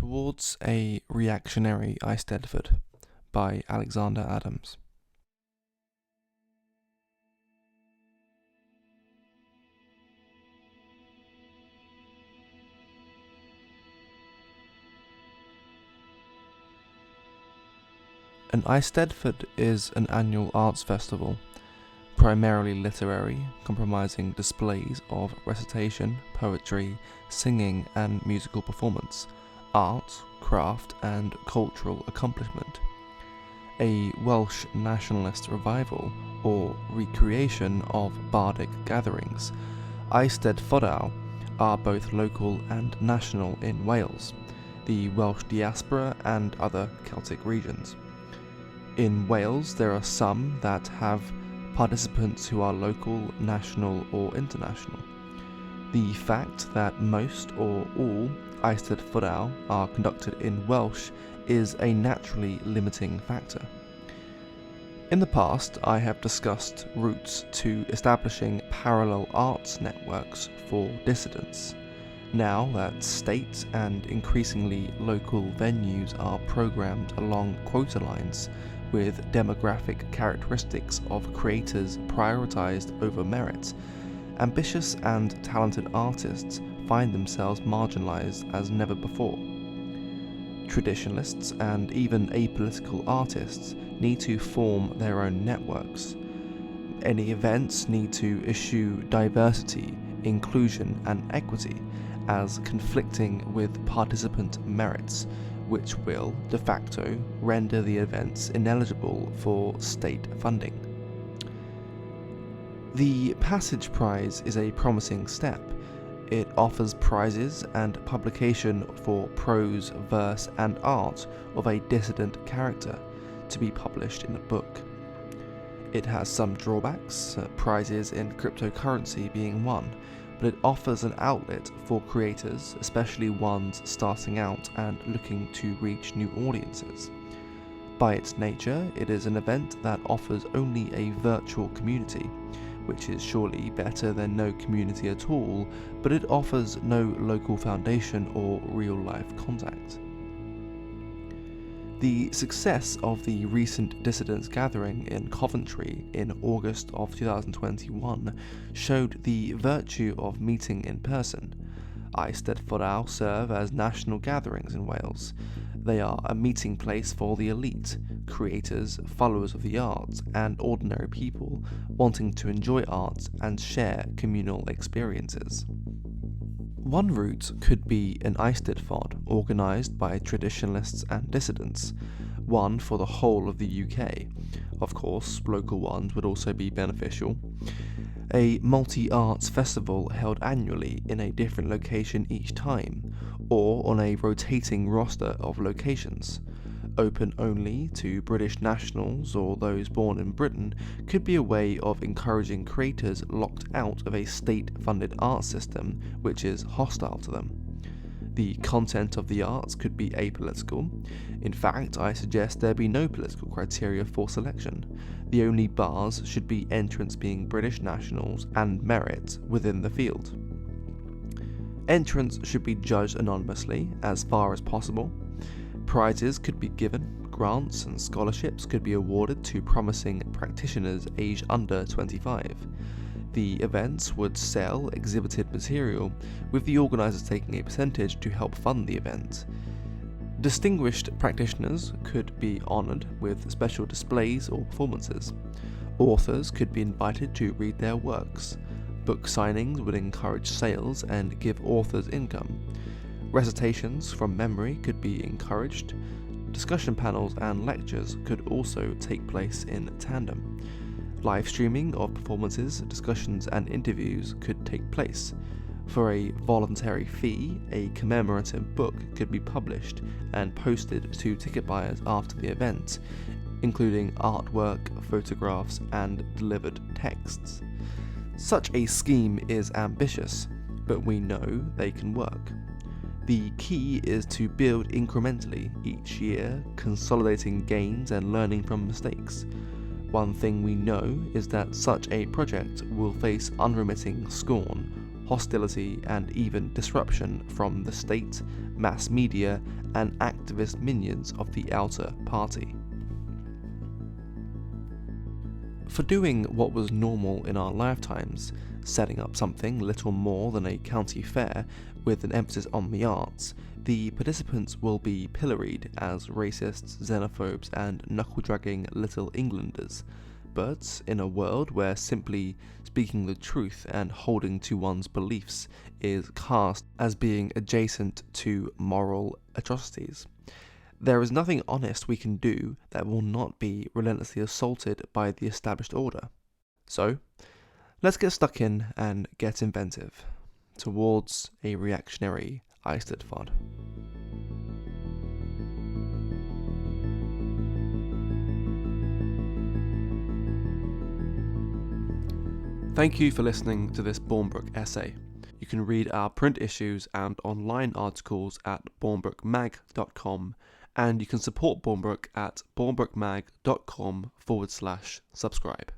Towards a Reactionary Eisteddfod by Alexander Adams. An Eisteddfod is an annual arts festival, primarily literary, comprising displays of recitation, poetry, singing and musical performance, art, craft and cultural accomplishment. A Welsh nationalist revival or recreation of bardic gatherings, Eisteddfodau are both local and national in Wales, the Welsh diaspora and other Celtic regions. In Wales, there are some that have participants who are local, national or international. The fact that most or all Eisteddfodau are conducted in Welsh is a naturally limiting factor. In the past, I have discussed routes to establishing parallel arts networks for dissidents. Now that state and increasingly local venues are programmed along quota lines with demographic characteristics of creators prioritized over merit, ambitious and talented artists find themselves marginalized as never before. Traditionalists and even apolitical artists need to form their own networks. Any events need to issue diversity, inclusion and equity as conflicting with participant merits, which will, de facto, render the events ineligible for state funding. The Passage Prize is a promising step. It offers prizes and publication for prose, verse and art of a dissident character to be published in a book. It has some drawbacks, prizes in cryptocurrency being one, but it offers an outlet for creators, especially ones starting out and looking to reach new audiences. By its nature, it is an event that offers only a virtual community, which is surely better than no community at all, but it offers no local foundation or real-life contact. The success of the recent dissidents gathering in Coventry in August of 2021 showed the virtue of meeting in person. Eisteddfodau serve as national gatherings in Wales. They are a meeting place for the elite, creators, followers of the arts, and ordinary people wanting to enjoy art and share communal experiences. One route could be an Eisteddfod organised by traditionalists and dissidents, one for the whole of the UK. Of course, local ones would also be beneficial. A multi-arts festival held annually in a different location each time, or on a rotating roster of locations. Open only to British nationals or those born in Britain could be a way of encouraging creators locked out of a state-funded art system which is hostile to them. The content of the arts could be apolitical. In fact, I suggest there be no political criteria for selection. The only bars should be entrants being British nationals and merit within the field. Entrants should be judged anonymously as far as possible. Prizes could be given, grants and scholarships could be awarded to promising practitioners aged under 25. The events would sell exhibited material, with the organisers taking a percentage to help fund the event. Distinguished practitioners could be honoured with special displays or performances. Authors could be invited to read their works. Book signings would encourage sales and give authors income. Recitations from memory could be encouraged. Discussion panels and lectures could also take place in tandem. Live streaming of performances, discussions and interviews could take place. For a voluntary fee, a commemorative book could be published and posted to ticket buyers after the event, including artwork, photographs and delivered texts. Such a scheme is ambitious, but we know they can work. The key is to build incrementally each year, consolidating gains and learning from mistakes. One thing we know is that such a project will face unremitting scorn, hostility and even disruption from the state, mass media and activist minions of the outer party. For doing what was normal in our lifetimes, setting up something little more than a county fair with an emphasis on the arts, the participants will be pilloried as racists, xenophobes and knuckle-dragging Little Englanders. But in a world where simply speaking the truth and holding to one's beliefs is cast as being adjacent to moral atrocities, there is nothing honest we can do that will not be relentlessly assaulted by the established order. So, let's get stuck in and get inventive towards a reactionary Eisteddfod. Thank you for listening to this Bournbrook essay. You can read our print issues and online articles at bournbrookmag.com, and you can support Bournbrook at bournbrookmag.com/subscribe.